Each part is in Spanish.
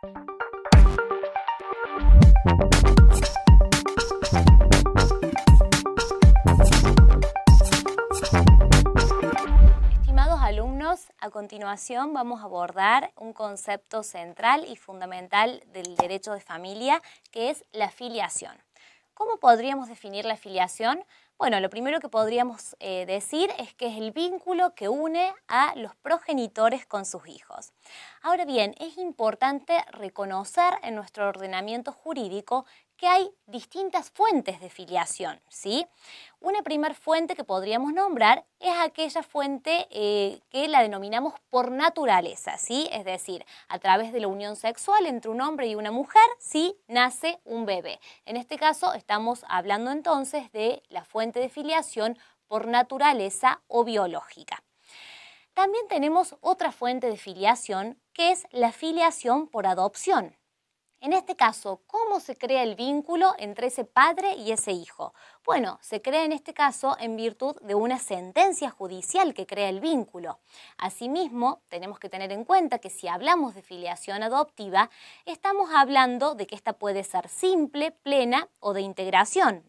Estimados alumnos, a continuación vamos a abordar un concepto central y fundamental del derecho de familia, que es la filiación. ¿Cómo podríamos definir la filiación? Bueno, lo primero que podríamos decir es que es el vínculo que une a los progenitores con sus hijos. Ahora bien, es importante reconocer en nuestro ordenamiento jurídico que hay distintas fuentes de filiación, ¿sí? Una primer fuente que podríamos nombrar es aquella fuente que la denominamos por naturaleza, ¿sí? Es decir, a través de la unión sexual entre un hombre y una mujer, ¿sí? Nace un bebé. En este caso estamos hablando entonces de la fuente de filiación por naturaleza o biológica. También tenemos otra fuente de filiación que es la filiación por adopción. En este caso, ¿cómo se crea el vínculo entre ese padre y ese hijo? Bueno, se crea en este caso en virtud de una sentencia judicial que crea el vínculo. Asimismo, tenemos que tener en cuenta que si hablamos de filiación adoptiva, estamos hablando de que esta puede ser simple, plena o de integración.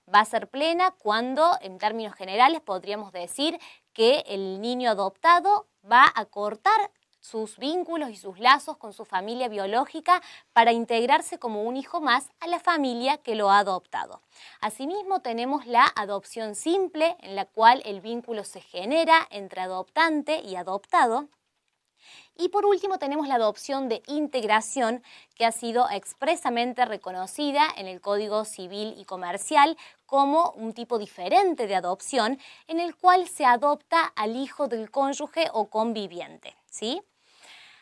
Va a ser plena cuando, en términos generales, podríamos decir que el niño adoptado va a cortar sus vínculos y sus lazos con su familia biológica para integrarse como un hijo más a la familia que lo ha adoptado. Asimismo, tenemos la adopción simple, en la cual el vínculo se genera entre adoptante y adoptado. Y por último tenemos la adopción de integración, que ha sido expresamente reconocida en el Código Civil y Comercial como un tipo diferente de adopción en el cual se adopta al hijo del cónyuge o conviviente, ¿sí?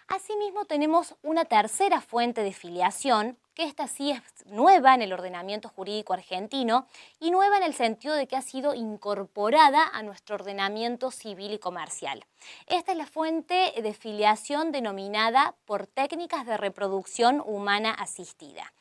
Asimismo tenemos una tercera fuente de filiación, que esta sí es nueva en el ordenamiento jurídico argentino y nueva en el sentido de que ha sido incorporada a nuestro ordenamiento civil y comercial. Esta es la fuente de filiación denominada por técnicas de reproducción humana asistida.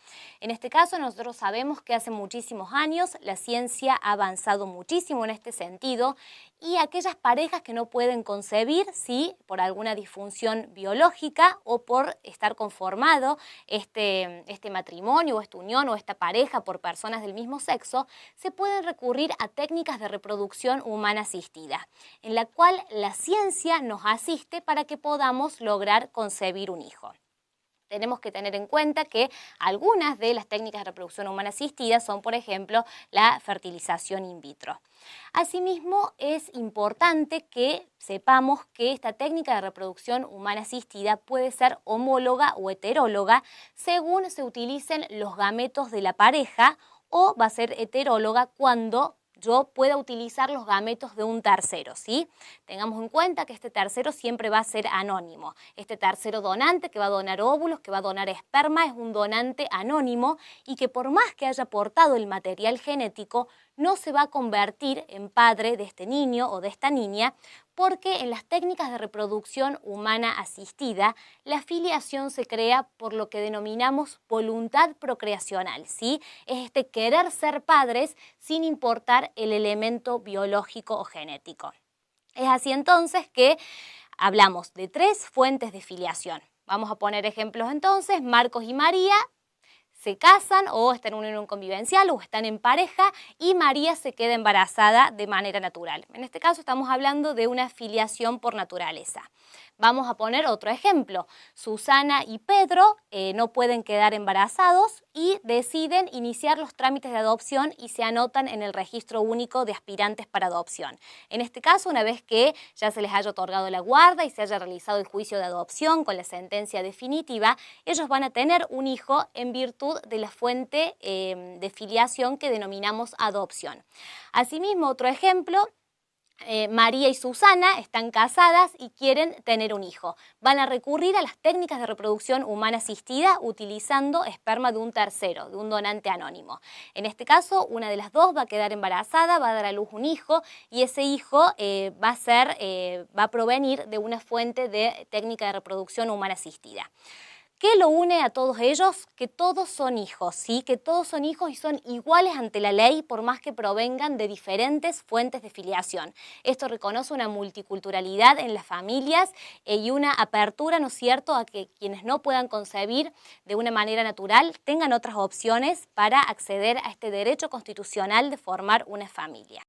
En este caso nosotros sabemos que hace muchísimos años la ciencia ha avanzado muchísimo en este sentido y aquellas parejas que no pueden concebir, ¿sí?, por alguna disfunción biológica o por estar conformado este matrimonio o esta unión o esta pareja por personas del mismo sexo, se pueden recurrir a técnicas de reproducción humana asistida, en la cual la ciencia nos asiste para que podamos lograr concebir un hijo. Tenemos que tener en cuenta que algunas de las técnicas de reproducción humana asistida son, por ejemplo, la fertilización in vitro. Asimismo, es importante que sepamos que esta técnica de reproducción humana asistida puede ser homóloga o heteróloga según se utilicen los gametos de la pareja, o va a ser heteróloga cuando yo pueda utilizar los gametos de un tercero, ¿sí? Tengamos en cuenta que este tercero siempre va a ser anónimo. Este tercero donante que va a donar óvulos, que va a donar esperma, es un donante anónimo y que por más que haya aportado el material genético, no se va a convertir en padre de este niño o de esta niña, porque en las técnicas de reproducción humana asistida, la filiación se crea por lo que denominamos voluntad procreacional, ¿sí? Es este querer ser padres sin importar el elemento biológico o genético. Es así entonces que hablamos de tres fuentes de filiación. Vamos a poner ejemplos entonces: Marcos y María se casan o están en una unión convivencial o están en pareja y María se queda embarazada de manera natural. En este caso estamos hablando de una filiación por naturaleza. Vamos a poner otro ejemplo. Susana y Pedro no pueden quedar embarazados y deciden iniciar los trámites de adopción y se anotan en el registro único de aspirantes para adopción. En este caso, una vez que ya se les haya otorgado la guarda y se haya realizado el juicio de adopción con la sentencia definitiva, ellos van a tener un hijo en virtud de la fuente de filiación que denominamos adopción. Asimismo, otro ejemplo: María y Susana están casadas y quieren tener un hijo. Van a recurrir a las técnicas de reproducción humana asistida utilizando esperma de un tercero, de un donante anónimo. En este caso, una de las dos va a quedar embarazada, va a dar a luz un hijo y ese hijo va a provenir de una fuente de técnica de reproducción humana asistida. ¿Qué lo une a todos ellos? Que todos son hijos, ¿sí? Que todos son hijos y son iguales ante la ley por más que provengan de diferentes fuentes de filiación. Esto reconoce una multiculturalidad en las familias y una apertura, ¿no es cierto?, a que quienes no puedan concebir de una manera natural tengan otras opciones para acceder a este derecho constitucional de formar una familia.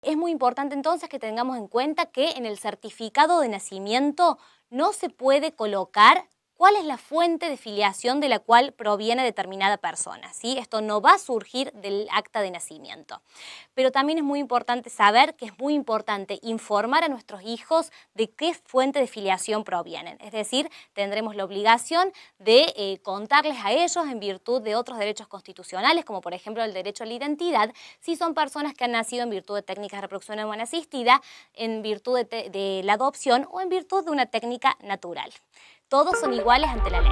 Es muy importante entonces que tengamos en cuenta que en el certificado de nacimiento no se puede colocar cuál es la fuente de filiación de la cual proviene determinada persona, ¿sí? Esto no va a surgir del acta de nacimiento. Pero también es muy importante saber que es muy importante informar a nuestros hijos de qué fuente de filiación provienen. Es decir, tendremos la obligación de contarles a ellos en virtud de otros derechos constitucionales, como por ejemplo el derecho a la identidad, si son personas que han nacido en virtud de técnicas de reproducción humana asistida, en virtud de la adopción o en virtud de una técnica natural. Todos son iguales ante la ley.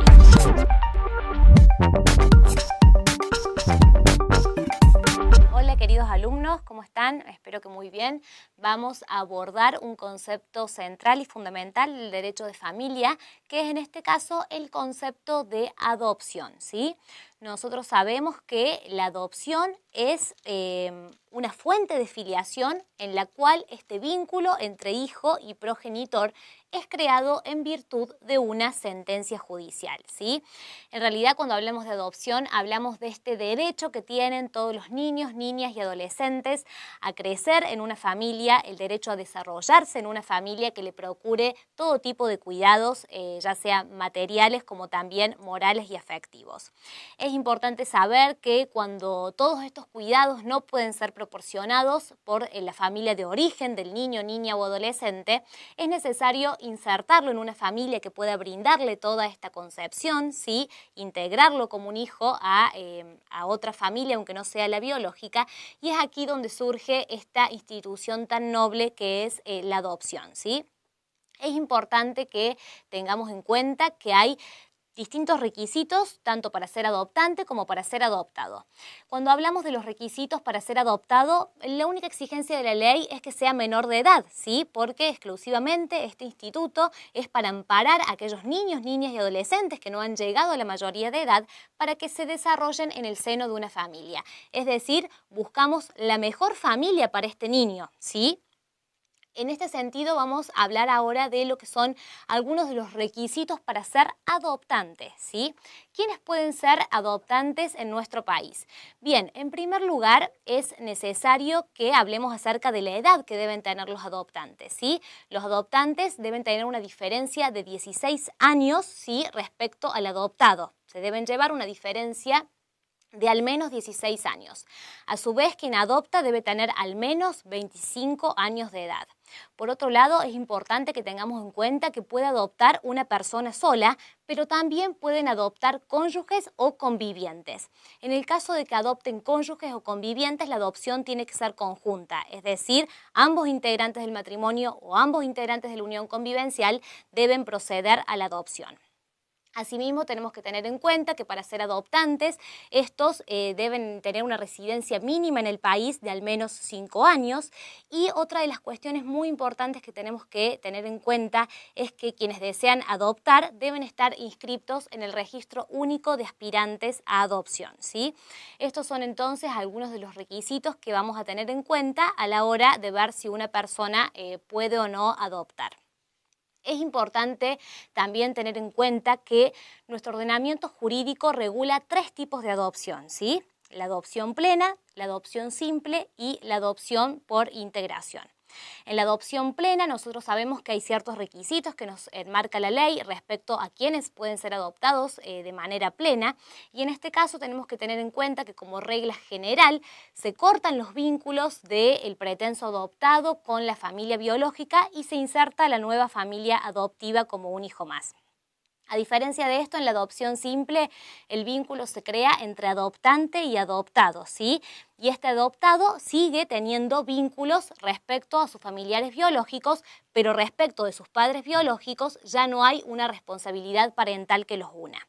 Hola queridos alumnos, ¿cómo están? Espero que muy bien. Vamos a abordar un concepto central y fundamental del derecho de familia, que es en este caso el concepto de adopción, ¿sí? Nosotros sabemos que la adopción es una fuente de filiación en la cual este vínculo entre hijo y progenitor es creado en virtud de una sentencia judicial, ¿sí? En realidad, cuando hablamos de adopción, hablamos de este derecho que tienen todos los niños, niñas y adolescentes a crecer en una familia, el derecho a desarrollarse en una familia que le procure todo tipo de cuidados, ya sean materiales como también morales y afectivos. Es importante saber que cuando todos estos cuidados no pueden ser proporcionados por la familia de origen del niño, niña o adolescente, es necesario insertarlo en una familia que pueda brindarle toda esta concepción, ¿sí? Integrarlo como un hijo a otra familia, aunque no sea la biológica, y es aquí donde surge esta institución tan noble que es la adopción, ¿sí? Es importante que tengamos en cuenta que hay distintos requisitos, tanto para ser adoptante como para ser adoptado. Cuando hablamos de los requisitos para ser adoptado, la única exigencia de la ley es que sea menor de edad, ¿sí? Porque exclusivamente este instituto es para amparar a aquellos niños, niñas y adolescentes que no han llegado a la mayoría de edad para que se desarrollen en el seno de una familia. Es decir, buscamos la mejor familia para este niño, ¿sí? En este sentido vamos a hablar ahora de lo que son algunos de los requisitos para ser adoptantes, ¿sí? ¿Quiénes pueden ser adoptantes en nuestro país? Bien, en primer lugar es necesario que hablemos acerca de la edad que deben tener los adoptantes, ¿sí? Los adoptantes deben tener una diferencia de 16 años, ¿sí? Respecto al adoptado. Se deben llevar una diferencia de al menos 16 años. A su vez, quien adopta debe tener al menos 25 años de edad. Por otro lado, es importante que tengamos en cuenta que puede adoptar una persona sola, pero también pueden adoptar cónyuges o convivientes. En el caso de que adopten cónyuges o convivientes, la adopción tiene que ser conjunta, es decir, ambos integrantes del matrimonio o ambos integrantes de la unión convivencial deben proceder a la adopción. Asimismo, tenemos que tener en cuenta que para ser adoptantes, estos deben tener una residencia mínima en el país de al menos 5 años. Y otra de las cuestiones muy importantes que tenemos que tener en cuenta es que quienes desean adoptar deben estar inscritos en el registro único de aspirantes a adopción, ¿sí? Estos son entonces algunos de los requisitos que vamos a tener en cuenta a la hora de ver si una persona puede o no adoptar. Es importante también tener en cuenta que nuestro ordenamiento jurídico regula 3 tipos de adopción, ¿sí? La adopción plena, la adopción simple y la adopción por integración. En la adopción plena nosotros sabemos que hay ciertos requisitos que nos enmarca la ley respecto a quienes pueden ser adoptados de manera plena, y en este caso tenemos que tener en cuenta que como regla general se cortan los vínculos del pretenso adoptado con la familia biológica y se inserta la nueva familia adoptiva como un hijo más. A diferencia de esto, en la adopción simple, el vínculo se crea entre adoptante y adoptado, ¿sí? Y este adoptado sigue teniendo vínculos respecto a sus familiares biológicos, pero respecto de sus padres biológicos ya no hay una responsabilidad parental que los una.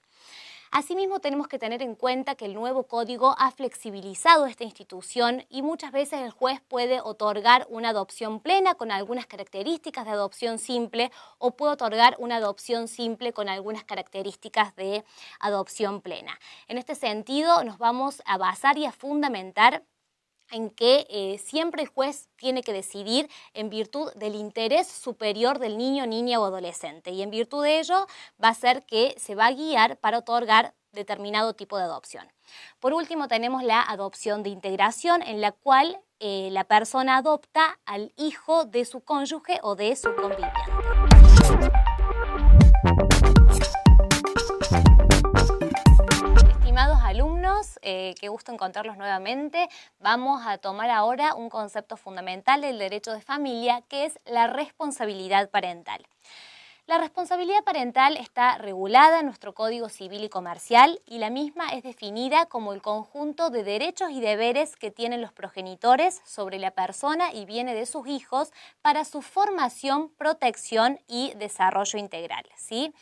Asimismo, tenemos que tener en cuenta que el nuevo código ha flexibilizado esta institución y muchas veces el juez puede otorgar una adopción plena con algunas características de adopción simple o puede otorgar una adopción simple con algunas características de adopción plena. En este sentido, nos vamos a basar y a fundamentar en que siempre el juez tiene que decidir en virtud del interés superior del niño, niña o adolescente, y en virtud de ello va a ser que se va a guiar para otorgar determinado tipo de adopción. Por último, tenemos la adopción de integración, en la cual la persona adopta al hijo de su cónyuge o de su conviviente. Estimados alumnos, qué gusto encontrarlos nuevamente. Vamos a tomar ahora un concepto fundamental del derecho de familia, que es la responsabilidad parental. La responsabilidad parental está regulada en nuestro Código Civil y Comercial y la misma es definida como el conjunto de derechos y deberes que tienen los progenitores sobre la persona y bienes de sus hijos para su formación, protección y desarrollo integral, ¿sí?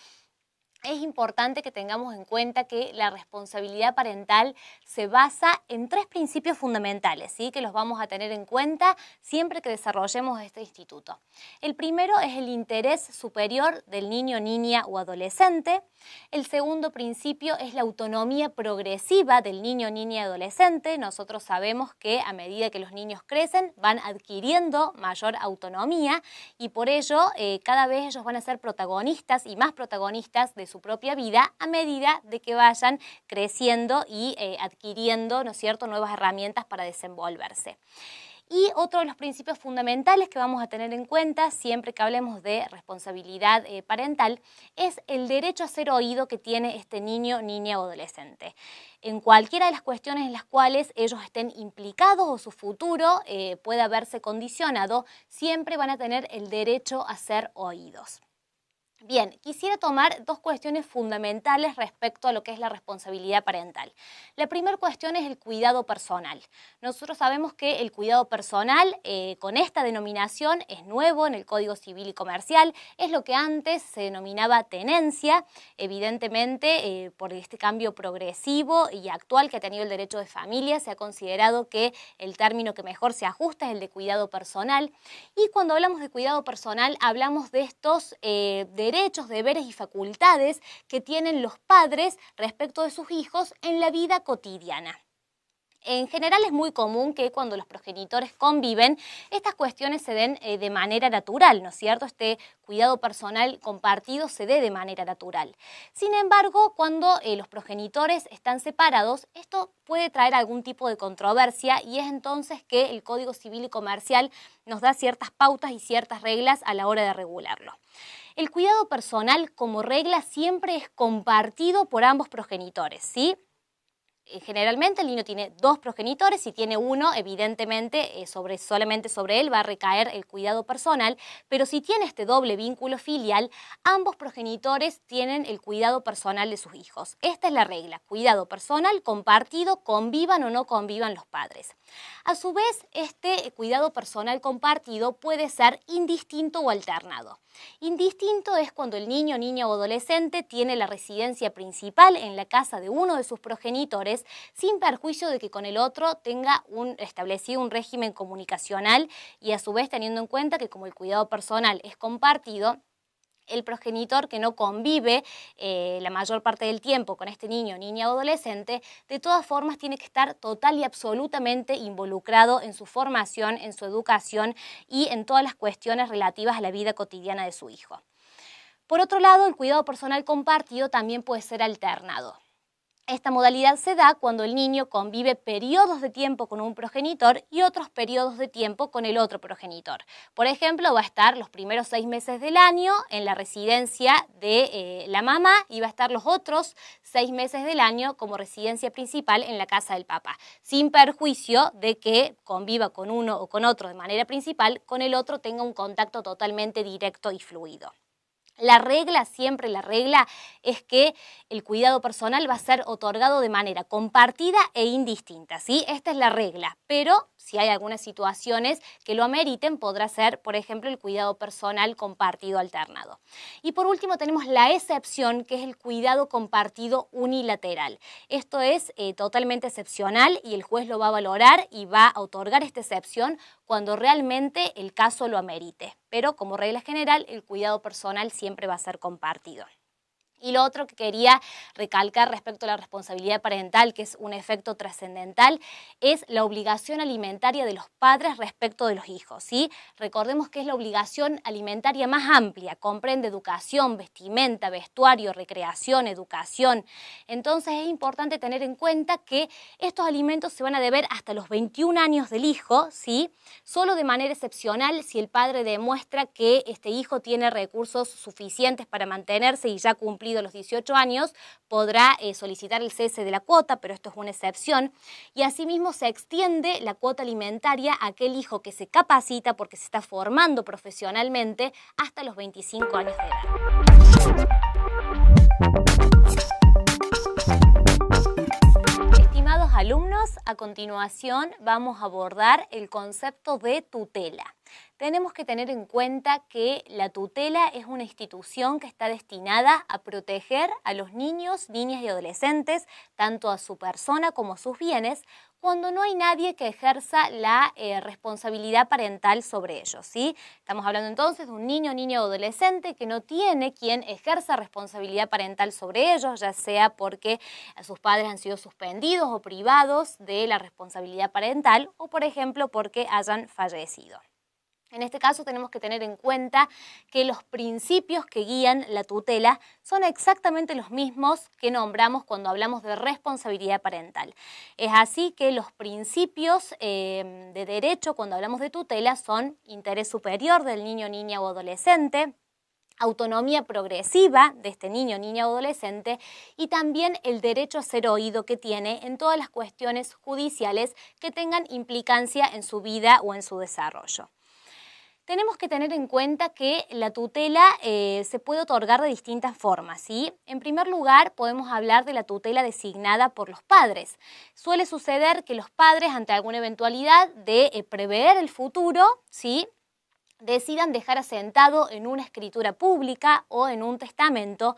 Es importante que tengamos en cuenta que la responsabilidad parental se basa en 3 principios fundamentales, ¿sí? Que los vamos a tener en cuenta siempre que desarrollemos este instituto. El primero es el interés superior del niño, niña o adolescente. El segundo principio es la autonomía progresiva del niño, niña y adolescente. Nosotros sabemos que a medida que los niños crecen van adquiriendo mayor autonomía y por ello cada vez ellos van a ser protagonistas y más protagonistas de su propia vida a medida de que vayan creciendo y adquiriendo, ¿no es cierto?, nuevas herramientas para desenvolverse. Y otro de los principios fundamentales que vamos a tener en cuenta siempre que hablemos de responsabilidad parental es el derecho a ser oído que tiene este niño, niña o adolescente. En cualquiera de las cuestiones en las cuales ellos estén implicados o su futuro pueda verse condicionado, siempre van a tener el derecho a ser oídos. Bien, quisiera tomar 2 cuestiones fundamentales respecto a lo que es la responsabilidad parental. La primera cuestión es el cuidado personal. Nosotros sabemos que el cuidado personal con esta denominación es nuevo en el Código Civil y Comercial, es lo que antes se denominaba tenencia. Evidentemente, por este cambio progresivo y actual que ha tenido el derecho de familia, se ha considerado que el término que mejor se ajusta es el de cuidado personal. Y cuando hablamos de cuidado personal, hablamos de estos derechos, deberes y facultades que tienen los padres respecto de sus hijos en la vida cotidiana. En general es muy común que cuando los progenitores conviven, estas cuestiones se den de manera natural, ¿no es cierto? Este cuidado personal compartido se dé de manera natural. Sin embargo, cuando los progenitores están separados, esto puede traer algún tipo de controversia y es entonces que el Código Civil y Comercial nos da ciertas pautas y ciertas reglas a la hora de regularlo. El cuidado personal, como regla, siempre es compartido por ambos progenitores, ¿sí? Generalmente el niño tiene 2 progenitores, si tiene uno, evidentemente solamente sobre él va a recaer el cuidado personal, pero si tiene este doble vínculo filial, ambos progenitores tienen el cuidado personal de sus hijos. Esta es la regla, cuidado personal compartido, convivan o no convivan los padres. A su vez, este cuidado personal compartido puede ser indistinto o alternado. Indistinto es cuando el niño, niña o adolescente tiene la residencia principal en la casa de uno de sus progenitores sin perjuicio de que con el otro tenga establecido un régimen comunicacional y a su vez teniendo en cuenta que como el cuidado personal es compartido, el progenitor que no convive la mayor parte del tiempo con este niño, niña o adolescente, de todas formas tiene que estar total y absolutamente involucrado en su formación, en su educación y en todas las cuestiones relativas a la vida cotidiana de su hijo. Por otro lado, el cuidado personal compartido también puede ser alternado. Esta modalidad se da cuando el niño convive periodos de tiempo con un progenitor y otros periodos de tiempo con el otro progenitor. Por ejemplo, va a estar los primeros 6 meses del año en la residencia de la mamá y va a estar los otros 6 meses del año como residencia principal en la casa del papá, sin perjuicio de que conviva con uno o con otro de manera principal, con el otro tenga un contacto totalmente directo y fluido. La regla, siempre la regla, es que el cuidado personal va a ser otorgado de manera compartida e indistinta, ¿sí? Esta es la regla, pero si hay algunas situaciones que lo ameriten, podrá ser, por ejemplo, el cuidado personal compartido alternado. Y por último tenemos la excepción, que es el cuidado compartido unilateral. Esto es totalmente excepcional y el juez lo va a valorar y va a otorgar esta excepción cuando realmente el caso lo amerite. Pero como regla general, el cuidado personal siempre va a ser compartido. Y lo otro que quería recalcar respecto a la responsabilidad parental, que es un efecto trascendental, es la obligación alimentaria de los padres respecto de los hijos, ¿sí? Recordemos que es la obligación alimentaria más amplia, comprende educación, vestimenta, vestuario, recreación, educación. Entonces es importante tener en cuenta que estos alimentos se van a deber hasta los 21 años del hijo, ¿sí? Solo de manera excepcional si el padre demuestra que este hijo tiene recursos suficientes para mantenerse y ya cumplido los 18 años, podrá solicitar el cese de la cuota, pero esto es una excepción. Y asimismo se extiende la cuota alimentaria a aquel hijo que se capacita porque se está formando profesionalmente hasta los 25 años de edad. Estimados alumnos, a continuación vamos a abordar el concepto de tutela. Tenemos que tener en cuenta que la tutela es una institución que está destinada a proteger a los niños, niñas y adolescentes, tanto a su persona como a sus bienes, cuando no hay nadie que ejerza la responsabilidad parental sobre ellos, ¿sí? Estamos hablando entonces de un niño, niña o adolescente que no tiene quien ejerza responsabilidad parental sobre ellos, ya sea porque sus padres han sido suspendidos o privados de la responsabilidad parental o, por ejemplo, porque hayan fallecido. En este caso tenemos que tener en cuenta que los principios que guían la tutela son exactamente los mismos que nombramos cuando hablamos de responsabilidad parental. Es así que los principios de derecho cuando hablamos de tutela son interés superior del niño, niña o adolescente, autonomía progresiva de este niño, niña o adolescente y también el derecho a ser oído que tiene en todas las cuestiones judiciales que tengan implicancia en su vida o en su desarrollo. Tenemos que tener en cuenta que la tutela se puede otorgar de distintas formas, ¿sí? En primer lugar, podemos hablar de la tutela designada por los padres. Suele suceder que los padres, ante alguna eventualidad de prever el futuro, ¿sí?, decidan dejar asentado en una escritura pública o en un testamento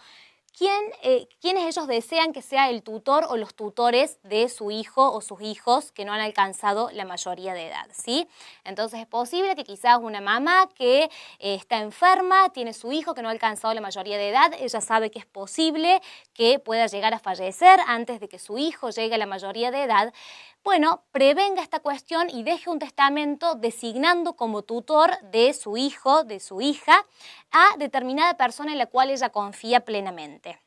quienes ellos desean que sea el tutor o los tutores de su hijo o sus hijos que no han alcanzado la mayoría de edad, ¿sí? Entonces es posible que quizás una mamá que está enferma, tiene su hijo que no ha alcanzado la mayoría de edad, ella sabe que es posible que pueda llegar a fallecer antes de que su hijo llegue a la mayoría de edad. Bueno, prevenga esta cuestión y deje un testamento designando como tutor de su hijo, de su hija, a determinada persona en la cual ella confía plenamente.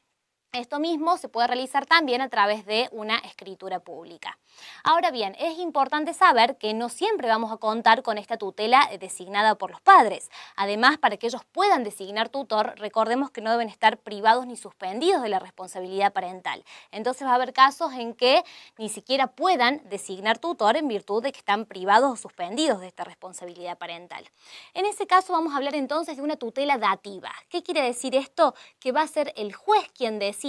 Esto mismo se puede realizar también a través de una escritura pública. Ahora bien, es importante saber que no siempre vamos a contar con esta tutela designada por los padres. Además, para que ellos puedan designar tutor, recordemos que no deben estar privados ni suspendidos de la responsabilidad parental. Entonces va a haber casos en que ni siquiera puedan designar tutor en virtud de que están privados o suspendidos de esta responsabilidad parental. En ese caso vamos a hablar entonces de una tutela dativa. ¿Qué quiere decir esto? Que va a ser el juez quien decida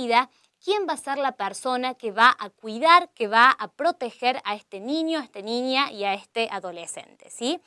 quién va a ser la persona que va a cuidar, que va a proteger a este niño, a esta niña y a este adolescente, ¿sí?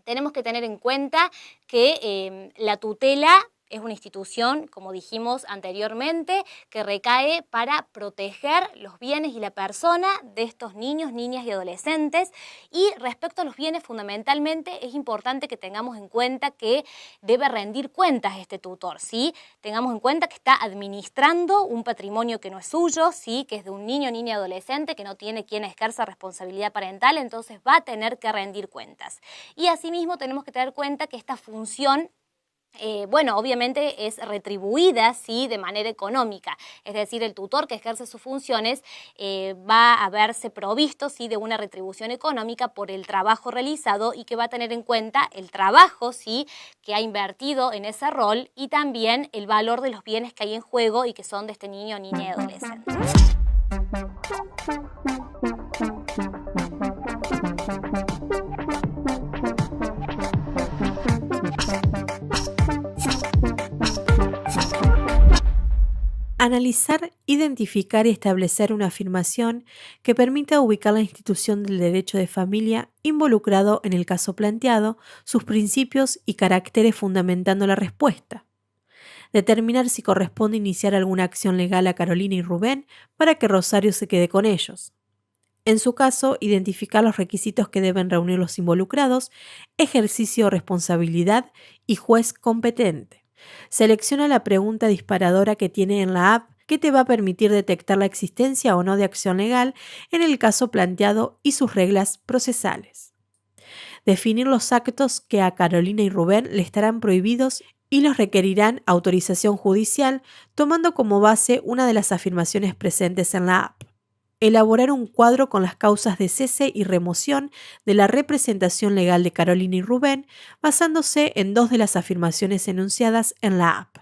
Tenemos que tener en cuenta que la tutela es una institución, como dijimos anteriormente, que recae para proteger los bienes y la persona de estos niños, niñas y adolescentes. Y respecto a los bienes, fundamentalmente es importante que tengamos en cuenta que debe rendir cuentas este tutor, ¿sí? Tengamos en cuenta que está administrando un patrimonio que no es suyo, ¿sí?, que es de un niño, niña y adolescente que no tiene quien ejerza responsabilidad parental, entonces va a tener que rendir cuentas. Y asimismo tenemos que tener en cuenta que esta función bueno, obviamente es retribuida, ¿sí?, de manera económica, es decir, el tutor que ejerce sus funciones va a verse provisto, ¿sí?, de una retribución económica por el trabajo realizado y que va a tener en cuenta el trabajo, ¿sí?, que ha invertido en ese rol y también el valor de los bienes que hay en juego y que son de este niño, niña y adolescente. Analizar, identificar y establecer una afirmación que permita ubicar la institución del derecho de familia involucrado en el caso planteado, sus principios y caracteres fundamentando la respuesta. Determinar si corresponde iniciar alguna acción legal a Carolina y Rubén para que Rosario se quede con ellos. En su caso, identificar los requisitos que deben reunir los involucrados, ejercicio de responsabilidad y juez competente. Selecciona la pregunta disparadora que tiene en la app que te va a permitir detectar la existencia o no de acción legal en el caso planteado y sus reglas procesales. Definir los actos que a Carolina y Rubén le estarán prohibidos y los requerirán autorización judicial, tomando como base una de las afirmaciones presentes en la app. Elaborar un cuadro con las causas de cese y remoción de la representación legal de Carolina y Rubén, basándose en dos de las afirmaciones enunciadas en la app.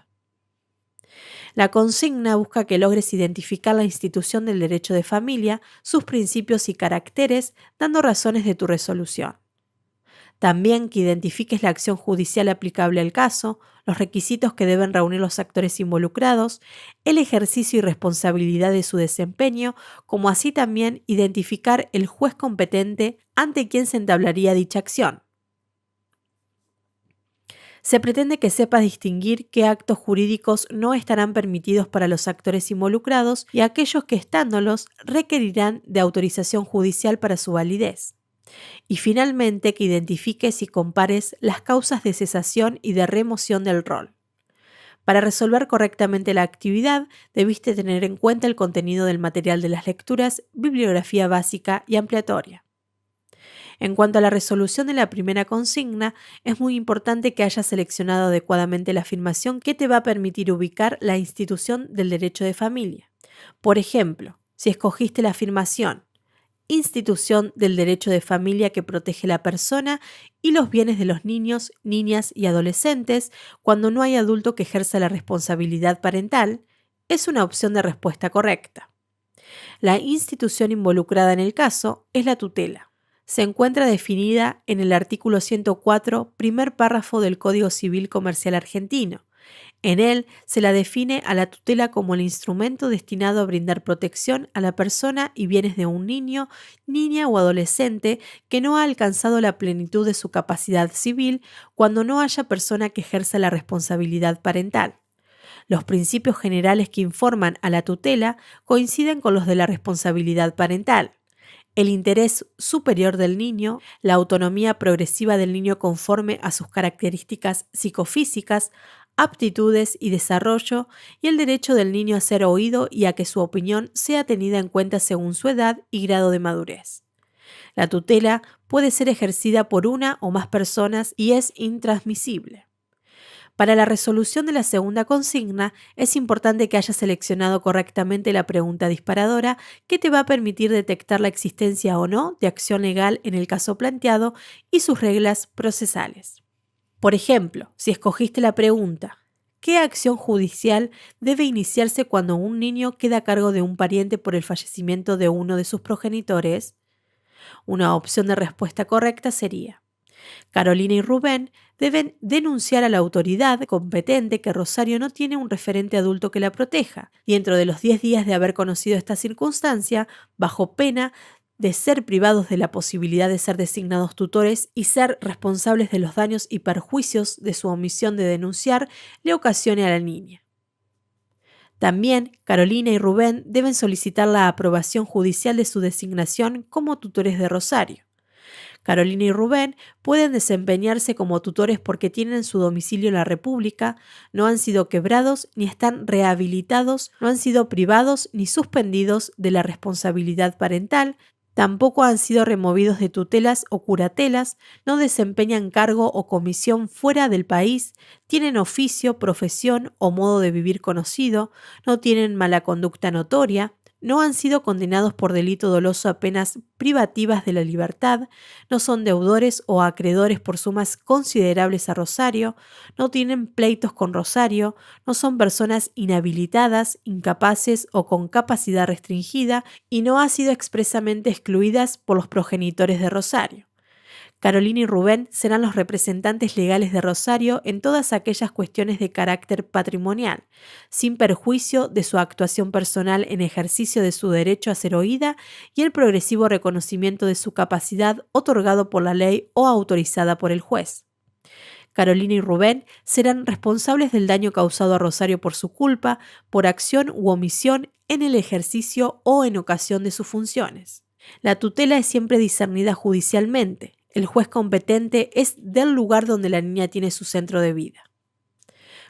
La consigna busca que logres identificar la institución del derecho de familia, sus principios y caracteres, dando razones de tu resolución. También que identifiques la acción judicial aplicable al caso, los requisitos que deben reunir los actores involucrados, el ejercicio y responsabilidad de su desempeño, como así también identificar el juez competente ante quien se entablaría dicha acción. Se pretende que sepas distinguir qué actos jurídicos no estarán permitidos para los actores involucrados y aquellos que, estándolos, requerirán de autorización judicial para su validez. Y finalmente, que identifiques y compares las causas de cesación y de remoción del rol. Para resolver correctamente la actividad, debiste tener en cuenta el contenido del material de las lecturas, bibliografía básica y ampliatoria. En cuanto a la resolución de la primera consigna, es muy importante que hayas seleccionado adecuadamente la afirmación que te va a permitir ubicar la institución del derecho de familia. Por ejemplo, si escogiste la afirmación institución del derecho de familia que protege la persona y los bienes de los niños, niñas y adolescentes cuando no hay adulto que ejerza la responsabilidad parental, es una opción de respuesta correcta. La institución involucrada en el caso es la tutela. Se encuentra definida en el artículo 104, primer párrafo del Código Civil Comercial Argentino. En él se la define a la tutela como el instrumento destinado a brindar protección a la persona y bienes de un niño, niña o adolescente que no ha alcanzado la plenitud de su capacidad civil cuando no haya persona que ejerza la responsabilidad parental. Los principios generales que informan a la tutela coinciden con los de la responsabilidad parental. El interés superior del niño, la autonomía progresiva del niño conforme a sus características psicofísicas, aptitudes y desarrollo, y el derecho del niño a ser oído y a que su opinión sea tenida en cuenta según su edad y grado de madurez. La tutela puede ser ejercida por una o más personas y es intransmisible. Para la resolución de la segunda consigna, es importante que hayas seleccionado correctamente la pregunta disparadora que te va a permitir detectar la existencia o no de acción legal en el caso planteado y sus reglas procesales. Por ejemplo, si escogiste la pregunta, ¿qué acción judicial debe iniciarse cuando un niño queda a cargo de un pariente por el fallecimiento de uno de sus progenitores? Una opción de respuesta correcta sería: Carolina y Rubén deben denunciar a la autoridad competente que Rosario no tiene un referente adulto que la proteja, y dentro de los 10 días de haber conocido esta circunstancia, bajo pena de ser privados de la posibilidad de ser designados tutores y ser responsables de los daños y perjuicios de su omisión de denunciar le ocasione a la niña. También, Carolina y Rubén deben solicitar la aprobación judicial de su designación como tutores de Rosario. Carolina y Rubén pueden desempeñarse como tutores porque tienen su domicilio en la República, no han sido quebrados ni están rehabilitados, no han sido privados ni suspendidos de la responsabilidad parental, tampoco han sido removidos de tutelas o curatelas, no desempeñan cargo o comisión fuera del país, tienen oficio, profesión o modo de vivir conocido, no tienen mala conducta notoria, no han sido condenados por delito doloso a penas privativas de la libertad, no son deudores o acreedores por sumas considerables a Rosario, no tienen pleitos con Rosario, no son personas inhabilitadas, incapaces o con capacidad restringida y no han sido expresamente excluidas por los progenitores de Rosario. Carolina y Rubén serán los representantes legales de Rosario en todas aquellas cuestiones de carácter patrimonial, sin perjuicio de su actuación personal en ejercicio de su derecho a ser oída y el progresivo reconocimiento de su capacidad otorgado por la ley o autorizada por el juez. Carolina y Rubén serán responsables del daño causado a Rosario por su culpa, por acción u omisión en el ejercicio o en ocasión de sus funciones. La tutela es siempre discernida judicialmente. El juez competente es del lugar donde la niña tiene su centro de vida.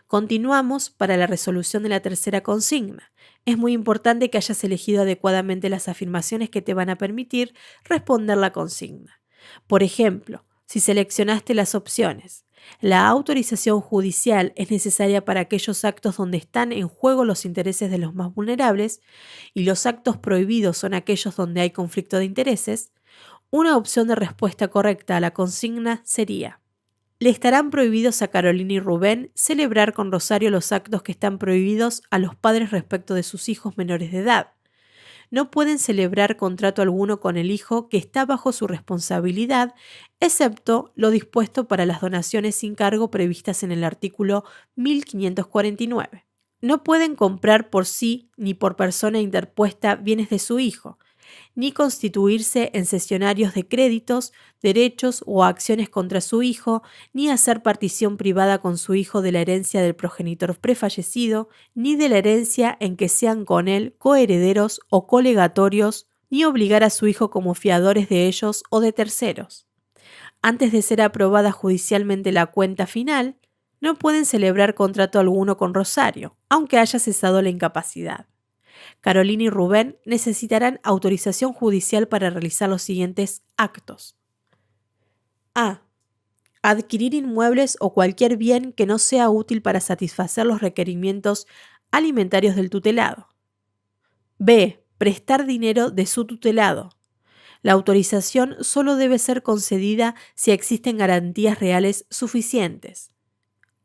Continuamos para la resolución de la tercera consigna. Es muy importante que hayas elegido adecuadamente las afirmaciones que te van a permitir responder la consigna. Por ejemplo, si seleccionaste las opciones, la autorización judicial es necesaria para aquellos actos donde están en juego los intereses de los más vulnerables y los actos prohibidos son aquellos donde hay conflicto de intereses, una opción de respuesta correcta a la consigna sería: le estarán prohibidos a Carolina y Rubén celebrar con Rosario los actos que están prohibidos a los padres respecto de sus hijos menores de edad. No pueden celebrar contrato alguno con el hijo que está bajo su responsabilidad, excepto lo dispuesto para las donaciones sin cargo previstas en el artículo 1549. No pueden comprar por sí ni por persona interpuesta bienes de su hijo, ni constituirse en cesionarios de créditos, derechos o acciones contra su hijo, ni hacer partición privada con su hijo de la herencia del progenitor prefallecido, ni de la herencia en que sean con él coherederos o colegatorios, ni obligar a su hijo como fiadores de ellos o de terceros. Antes de ser aprobada judicialmente la cuenta final, no pueden celebrar contrato alguno con Rosario, aunque haya cesado la incapacidad. Carolina y Rubén necesitarán autorización judicial para realizar los siguientes actos. A. Adquirir inmuebles o cualquier bien que no sea útil para satisfacer los requerimientos alimentarios del tutelado. B. Prestar dinero de su tutelado. La autorización solo debe ser concedida si existen garantías reales suficientes.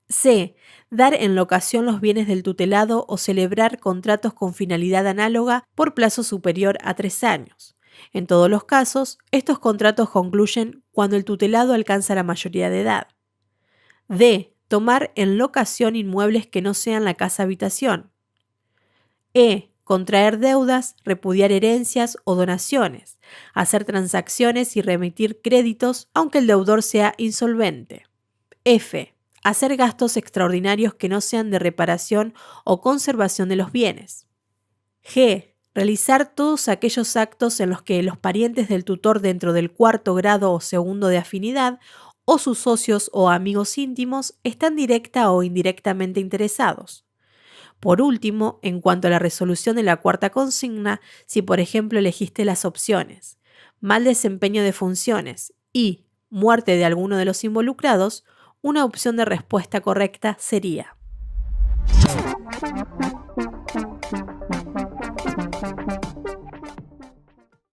C. Dar en locación los bienes del tutelado o celebrar contratos con finalidad análoga por plazo superior a 3 años. En todos los casos, estos contratos concluyen cuando el tutelado alcanza la mayoría de edad. D. Tomar en locación inmuebles que no sean la casa habitación. E. Contraer deudas, repudiar herencias o donaciones, hacer transacciones y remitir créditos aunque el deudor sea insolvente. F. Hacer gastos extraordinarios que no sean de reparación o conservación de los bienes. G. Realizar todos aquellos actos en los que los parientes del tutor dentro del 4º grado o 2º de afinidad o sus socios o amigos íntimos están directa o indirectamente interesados. Por último, en cuanto a la resolución de la 4ª consigna, si por ejemplo elegiste las opciones mal desempeño de funciones y muerte de alguno de los involucrados, una opción de respuesta correcta sería